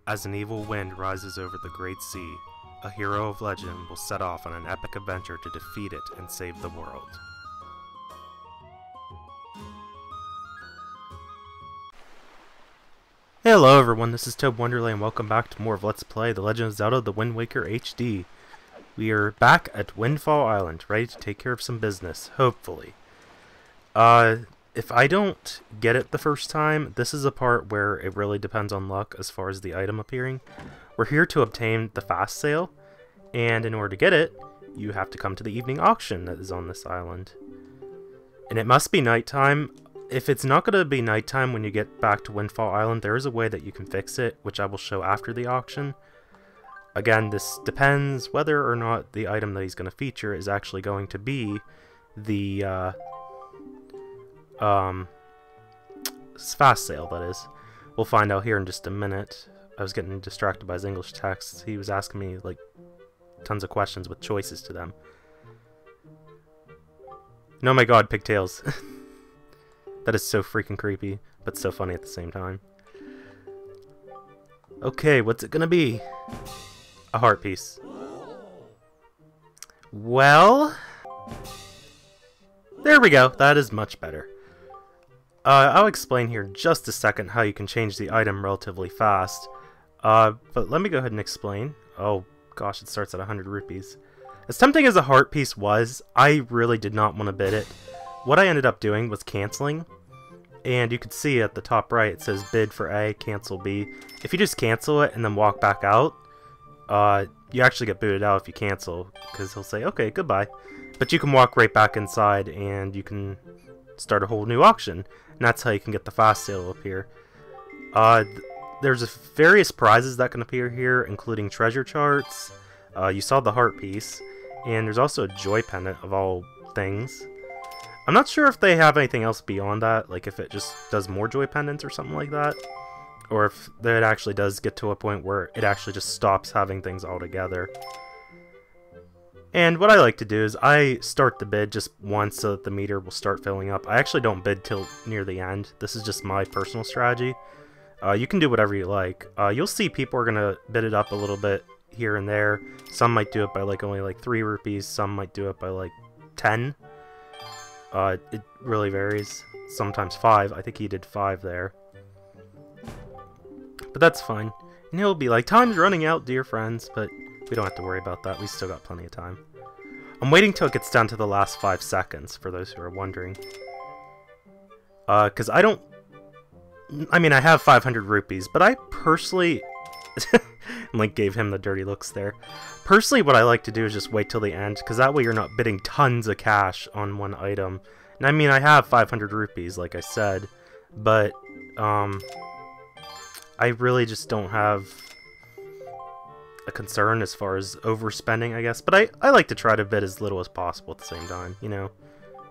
As an evil wind rises over the great sea, a hero of legend will set off on an epic adventure to defeat it and save the world. Hello everyone, this is ToadinWonderland. Welcome back to more of Let's Play The Legend of Zelda The Wind Waker HD. We are back at Windfall Island, ready to take care of some business, hopefully. If I don't get it the first time, this is a part where it really depends on luck as far as the item appearing. We're here to obtain the fast sale, and in order to get it, you have to come to the evening auction that is on this island. And it must be nighttime. If it's not going to be nighttime when you get back to Windfall Island, there is a way that you can fix it, which I will show after the auction. Again, this depends whether or not the item that he's going to feature is actually going to be the fast sale, that is. We'll find out here in just a minute. I was getting distracted by his English text. He was asking me like tons of questions with choices to them. And oh my god, pigtails. That is so freaking creepy, but so funny at the same time. Okay, what's it gonna be? A heart piece. Well, there we go. That is much better. I'll explain here in just a second how you can change the item relatively fast. But let me go ahead and explain. Oh gosh, it starts at 100 rupees. As tempting as a heart piece was, I really did not want to bid it. What I ended up doing was canceling. And you can see at the top right it says bid for A, cancel B. If you just cancel it and then walk back out, you actually get booted out if you cancel, because he'll say, okay, goodbye. But you can walk right back inside and you can start a whole new auction. And that's how you can get the fast sale to appear. There's various prizes that can appear here, including treasure charts. You saw the heart piece. And there's also a joy pendant of all things. I'm not sure if they have anything else beyond that, like if it just does more joy pendants or something like that. Or if it actually does get to a point where it actually just stops having things altogether. And what I like to do is I start the bid just once so that the meter will start filling up. I actually don't bid till near the end. This is just my personal strategy. You can do whatever you like. You'll see people are going to bid it up a little bit here and there. Some might do it by like only like 3 rupees. Some might do it by like 10. It really varies. Sometimes 5. I think he did 5 there. But that's fine. And he'll be like, time's running out, dear friends. But we don't have to worry about that. We still got plenty of time. I'm waiting till it gets down to the last 5 seconds, for those who are wondering. Because I don't... I mean, I have 500 rupees, but I personally... Link gave him the dirty looks there. Personally, what I like to do is just wait till the end, because that way you're not bidding tons of cash on one item. And I mean, I have 500 rupees, like I said, but I really just don't have a concern as far as overspending, I guess. But I like to try to bid as little as possible at the same time, you know?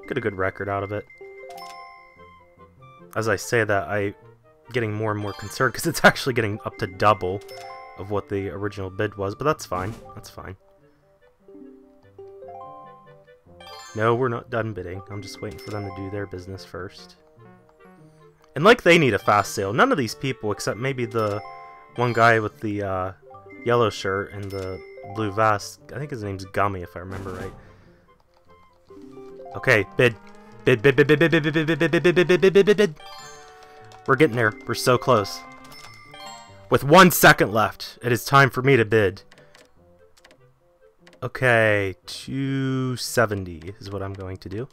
Get a good record out of it. As I say that, I'm getting more and more concerned, because it's actually getting up to double of what the original bid was, but that's fine. That's fine. No, we're not done bidding. I'm just waiting for them to do their business first. And like they need a fast sale, none of these people, except maybe the one guy with the yellow shirt and the blue vest, I think his name's Gummy if I remember right. Okay, bid. Bid, bid, bid, bid, bid, bid, bid, bid, bid, bid, bid, bid, bid, bid, bid, bid. We're getting there. We're so close. With 1 second left, it is time for me to bid. Okay, 270 is what I'm going to do.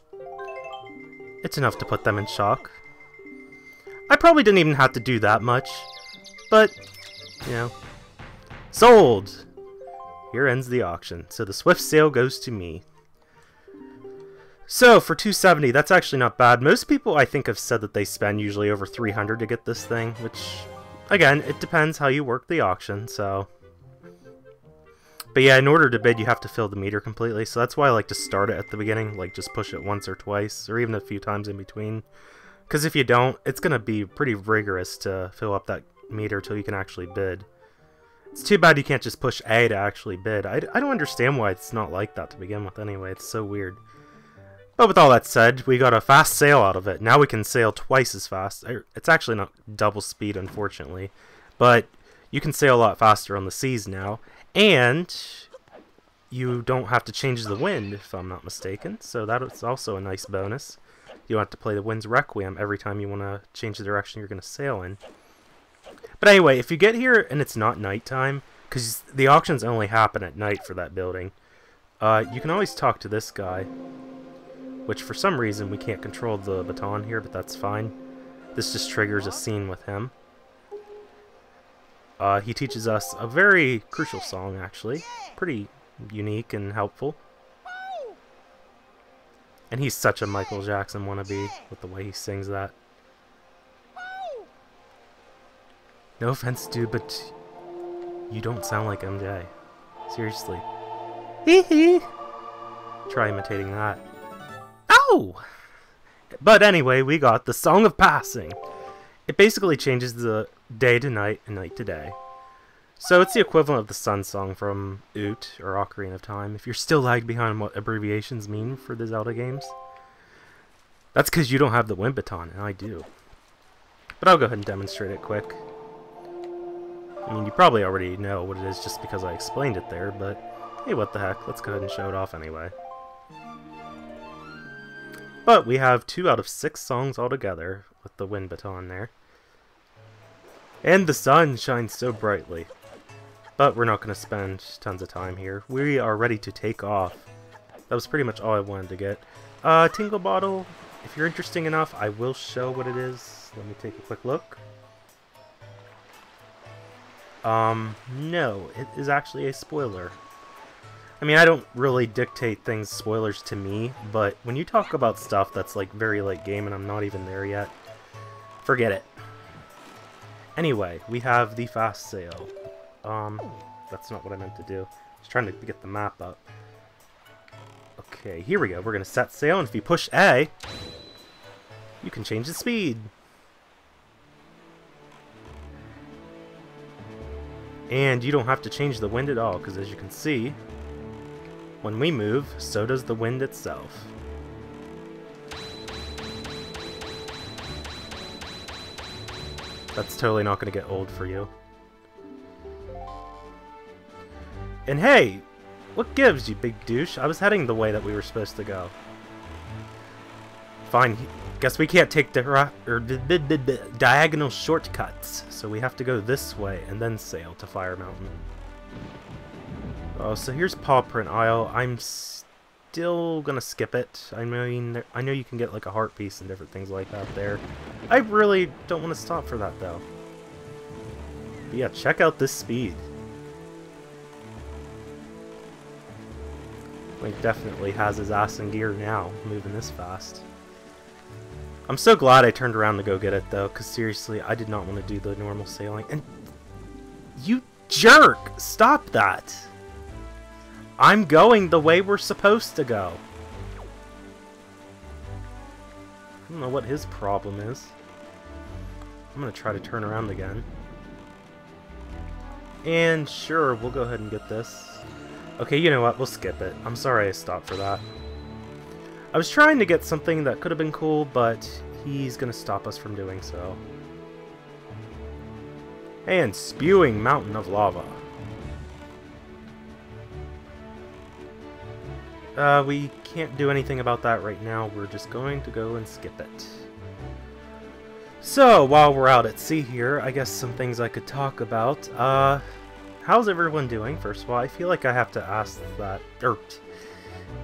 It's enough to put them in shock. I probably didn't even have to do that much, but, you know. Sold! Here ends the auction. So the swift sale goes to me. So, for 270, that's actually not bad. Most people, I think, have said that they spend usually over 300 to get this thing, which... Again, it depends how you work the auction, so... But yeah, in order to bid, you have to fill the meter completely, so that's why I like to start it at the beginning, like just push it once or twice, or even a few times in between. Because if you don't, it's going to be pretty rigorous to fill up that meter till you can actually bid. It's too bad you can't just push A to actually bid. I don't understand why it's not like that to begin with anyway, it's so weird. But with all that said, we got a fast sail out of it. Now we can sail twice as fast. It's actually not double speed, unfortunately. But You can sail a lot faster on the seas now, and you don't have to change the wind, if I'm not mistaken, so that is also a nice bonus. You don't have to play the wind's requiem every time you want to change the direction you're going to sail in. But anyway, if you get here and it's not nighttime, because the auctions only happen at night for that building, you can always talk to this guy, which for some reason we can't control the baton here, but that's fine. This just triggers a scene with him. He teaches us a very crucial song, actually. Pretty unique and helpful. And he's such a Michael Jackson wannabe with the way he sings that. No offense, dude, but you don't sound like MJ. Seriously. Hee hee. Try imitating that. Ow! But anyway, we got the Song of Passing. It basically changes the day to night and night to day. So it's the equivalent of the Sun Song from Oot, or Ocarina of Time, if you're still lagged behind what abbreviations mean for the Zelda games. That's because you don't have the Wind Baton, and I do. But I'll go ahead and demonstrate it quick. I mean, you probably already know what it is just because I explained it there, but hey, what the heck, let's go ahead and show it off anyway. But we have 2 out of 6 songs altogether with the Wind Baton there. And the sun shines so brightly. But we're not going to spend tons of time here. We are ready to take off. That was pretty much all I wanted to get. Tingle Bottle, if you're interesting enough, I will show what it is. Let me take a quick look. No, it is actually a spoiler. I mean, I don't really dictate things spoilers to me, but when you talk about stuff that's like very late game and I'm not even there yet, forget it. Anyway, we have the fast sail. That's not what I meant to do. Just trying to get the map up. Okay, here we go. We're gonna set sail, and if you push A, you can change the speed. And you don't have to change the wind at all, because as you can see, when we move, so does the wind itself. That's totally not going to get old for you. And hey, what gives, you big douche? I was heading the way that we were supposed to go. Fine, guess we can't take diagonal shortcuts, so we have to go this way and then sail to Fire Mountain. Oh, so here's Paw Print Isle. I'm still gonna skip it. I mean, I know you can get like a heart piece and different things like that there. I really don't want to stop for that though. But yeah, check out this speed. Link definitely has his ass in gear now, moving this fast. I'm so glad I turned around to go get it though, because seriously, I did not want to do the normal sailing. And you jerk! Stop that! I'm going the way we're supposed to go. I don't know what his problem is. I'm gonna try to turn around again. And sure, we'll go ahead and get this. Okay, you know what? We'll skip it. I'm sorry I stopped for that. I was trying to get something that could have been cool, but he's gonna stop us from doing so. And spewing mountain of lava. We can't do anything about that right now. We're just going to go and skip it. So, while we're out at sea here, I guess some things I could talk about. How's everyone doing? First of all, I feel like I have to ask that.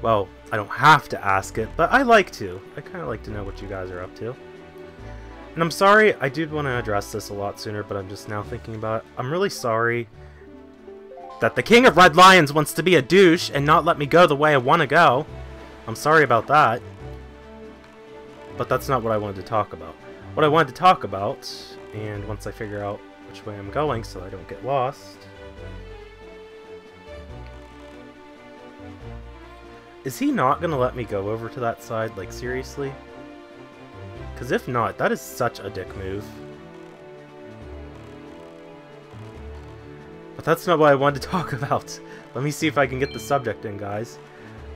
Well, I don't have to ask it, but I like to. I kind of like to know what you guys are up to. And I'm sorry, I did want to address this a lot sooner, but I'm just now thinking about it. I'm really sorry that the King of Red Lions wants to be a douche and not let me go the way I want to go. I'm sorry about that. But that's not what I wanted to talk about. What I wanted to talk about, and once I figure out which way I'm going so I don't get lost, is he not going to let me go over to that side? Like, seriously? Because if not, that is such a dick move. But that's not what I wanted to talk about. Let me see if I can get the subject in, guys.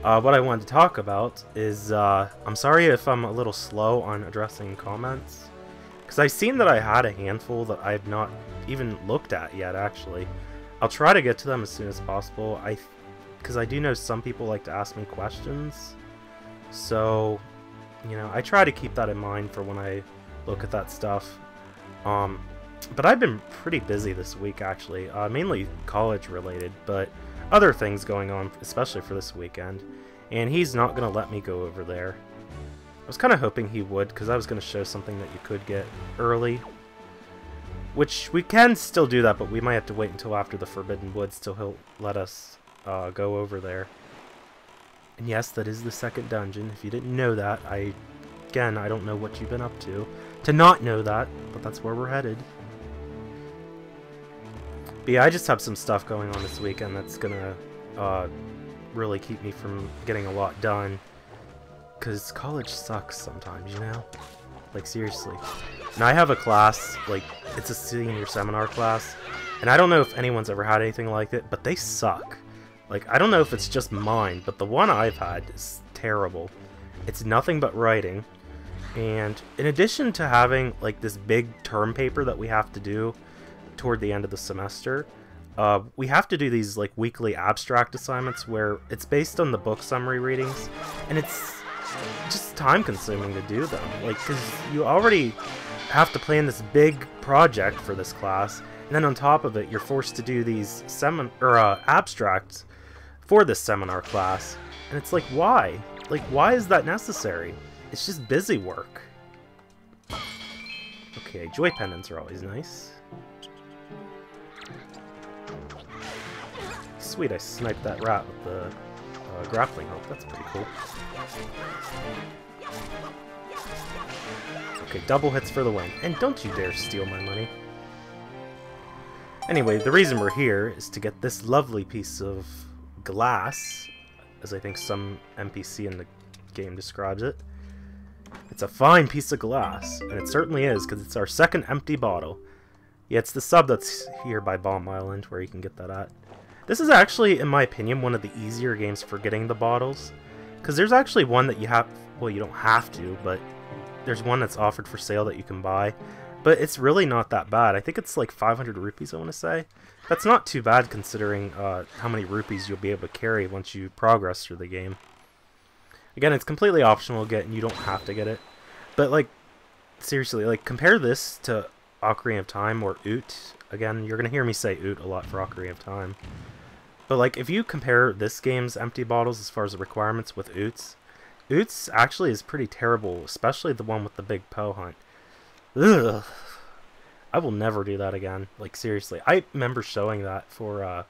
What I wanted to talk about is, I'm sorry if I'm a little slow on addressing comments. Because I've seen that I had a handful that I've not even looked at yet, actually. I'll try to get to them as soon as possible. Because I do know some people like to ask me questions. So, you know, I try to keep that in mind for when I look at that stuff. But I've been pretty busy this week, actually. Mainly college related, but other things going on, especially for this weekend. And he's not going to let me go over there. I was kind of hoping he would, because I was going to show something that you could get early. Which, we can still do that, but we might have to wait until after the Forbidden Woods till he'll let us go over there. And yes, that is the second dungeon. If you didn't know that, again, I don't know what you've been up to not know that, but that's where we're headed. But yeah, I just have some stuff going on this weekend that's going to really keep me from getting a lot done. Because college sucks sometimes, you know? Like, seriously. And I have a class, like, it's a senior seminar class, and I don't know if anyone's ever had anything like it, but they suck. Like, I don't know if it's just mine, but the one I've had is terrible. It's nothing but writing, and in addition to having, like, this big term paper that we have to do toward the end of the semester, we have to do these, like, weekly abstract assignments where it's based on the book summary readings, and it's just time-consuming to do them. Like, because you already have to plan this big project for this class, and then on top of it, you're forced to do these abstracts for this seminar class. And it's like, why? Like, why is that necessary? It's just busy work. Okay, joy pendants are always nice. Sweet, I sniped that rat with the grappling hook. That's pretty cool. Okay, double hits for the win. And don't you dare steal my money. Anyway, the reason we're here is to get this lovely piece of glass, as I think some NPC in the game describes it. It's a fine piece of glass, and it certainly is, because it's our second empty bottle. Yeah, it's the sub that's here by Bomb Island, where you can get that at. This is actually, in my opinion, one of the easier games for getting the bottles. Because there's actually one that you have, well, you don't have to, but there's one that's offered for sale that you can buy. But it's really not that bad. I think it's like 500 rupees, I want to say. That's not too bad considering how many rupees you'll be able to carry once you progress through the game. Again, it's completely optional to get, and you don't have to get it. But, like, seriously, like, compare this to Ocarina of Time or Oot. Again, you're going to hear me say Oot a lot for Ocarina of Time. But, like, if you compare this game's empty bottles as far as the requirements with Oot's actually is pretty terrible, especially the one with the big Poe hunt. Ugh. I will never do that again. Like, seriously. I remember showing that for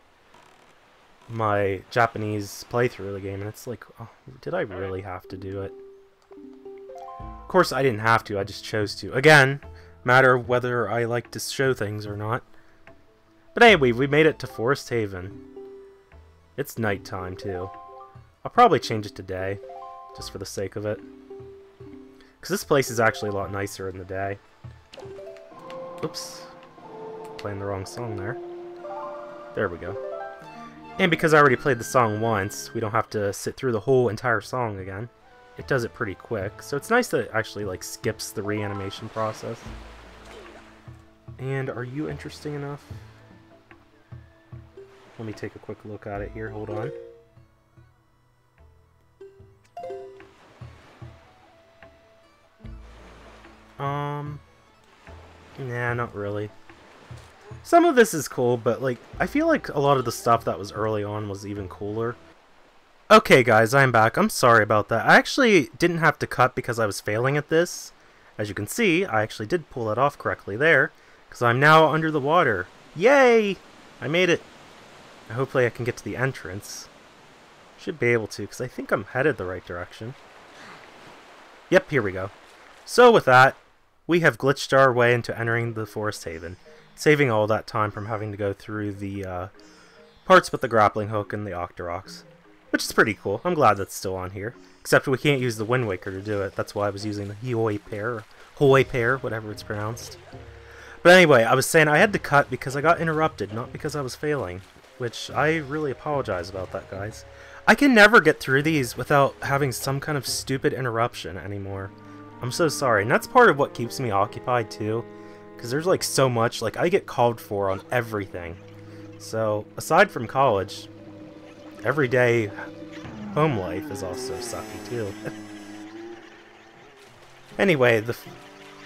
my Japanese playthrough of the game, and it's like, oh, did I really have to do it? Of course, I didn't have to. I just chose to. Again, matter whether I like to show things or not. But anyway, we made it to Forest Haven. It's nighttime, too. I'll probably change it to day, just for the sake of it. Because this place is actually a lot nicer in the day. Oops. Playing the wrong song there. There we go. And because I already played the song once, we don't have to sit through the whole entire song again. It does it pretty quick, so it's nice that it actually, like, skips the reanimation process. And are you interesting enough? Let me take a quick look at it here, hold on. Nah, not really. Some of this is cool, but, like, I feel like a lot of the stuff that was early on was even cooler. Okay, guys, I'm back. I'm sorry about that. I actually didn't have to cut because I was failing at this. As you can see, I actually did pull it off correctly there, because I'm now under the water. Yay! I made it. Hopefully I can get to the entrance. Should be able to, because I think I'm headed the right direction. Yep, here we go. So with that, we have glitched our way into entering the Forest Haven, saving all that time from having to go through the parts with the grappling hook and the Octoroks. Which is pretty cool. I'm glad that's still on here. Except we can't use the Wind Waker to do it. That's why I was using the Hyoi Pear, or Hyoi Pear, whatever it's pronounced. But anyway, I was saying I had to cut because I got interrupted, not because I was failing. Which I really apologize about that, guys. I can never get through these without having some kind of stupid interruption anymore. I'm so sorry. And that's part of what keeps me occupied too. Because there's like so much, like I get called for on everything. So aside from college, everyday home life is also sucky too. Anyway, the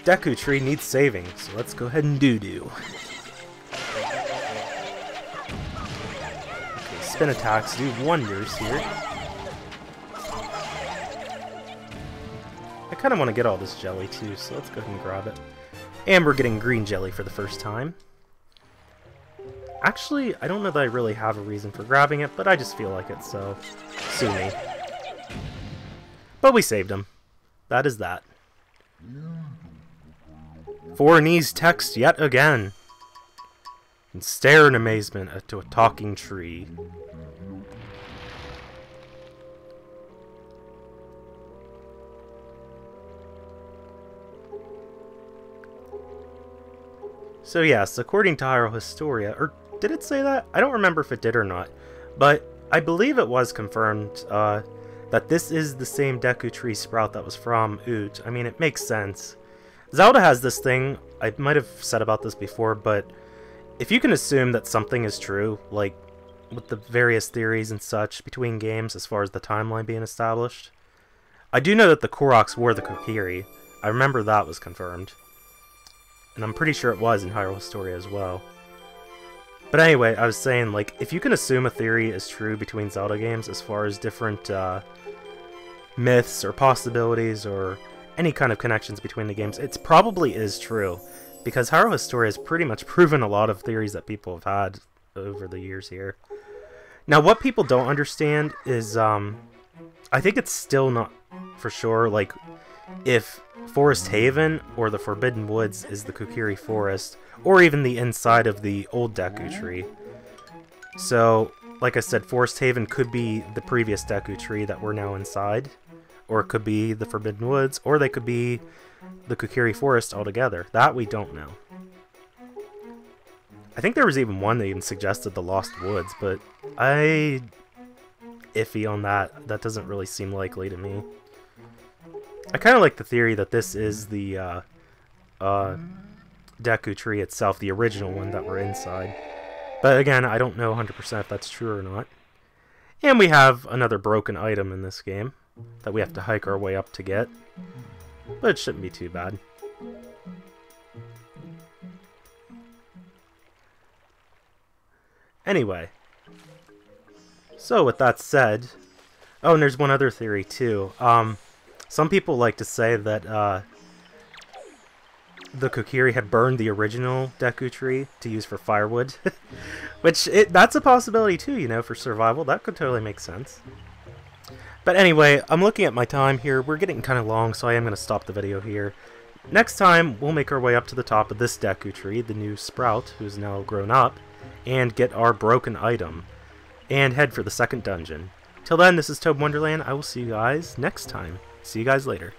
Deku Tree needs saving, so let's go ahead and do. Okay, spin attacks do wonders here. I kind of want to get all this jelly too, so let's go ahead and grab it. And we're getting green jelly for the first time. Actually, I don't know that I really have a reason for grabbing it, but I just feel like it, so sue me. But we saved him. That is that. Four knees text yet again. And stare in amazement at a talking tree. So yes, according to Hyoi Historia, or did it say that? I don't remember if it did or not, but I believe it was confirmed that this is the same Deku Tree sprout that was from Oot. I mean, it makes sense. Zelda has this thing, I might have said about this before, but if you can assume that something is true, like with the various theories and such between games as far as the timeline being established, I do know that the Koroks were the Kokiri. I remember that was confirmed. And I'm pretty sure it was in Hyoi Historia as well. But anyway, I was saying, like, if you can assume a theory is true between Zelda games as far as different myths or possibilities or any kind of connections between the games, it probably is true. Because Hyoi Historia has pretty much proven a lot of theories that people have had over the years here. Now, what people don't understand is, I think it's still not for sure, like, if Forest Haven or the Forbidden Woods is the Kokiri Forest, or even the inside of the old Deku Tree. So, like I said, Forest Haven could be the previous Deku Tree that we're now inside, or it could be the Forbidden Woods, or they could be the Kokiri Forest altogether. That we don't know. I think there was even one that even suggested the Lost Woods, but iffy on that. That doesn't really seem likely to me. I kind of like the theory that this is the Deku Tree itself, the original one that we're inside. But again, I don't know 100% if that's true or not. And we have another broken item in this game that we have to hike our way up to get. But it shouldn't be too bad. Anyway. So with that said... Oh, and there's one other theory too. Some people like to say that the Kokiri had burned the original Deku Tree to use for firewood. Which, that's a possibility too, you know, for survival. That could totally make sense. But anyway, I'm looking at my time here. We're getting kind of long, so I am going to stop the video here. Next time, we'll make our way up to the top of this Deku Tree, the new Sprout, who's now grown up, and get our broken item, and head for the second dungeon. Till then, this is ToadinWonderland. I will see you guys next time. See you guys later.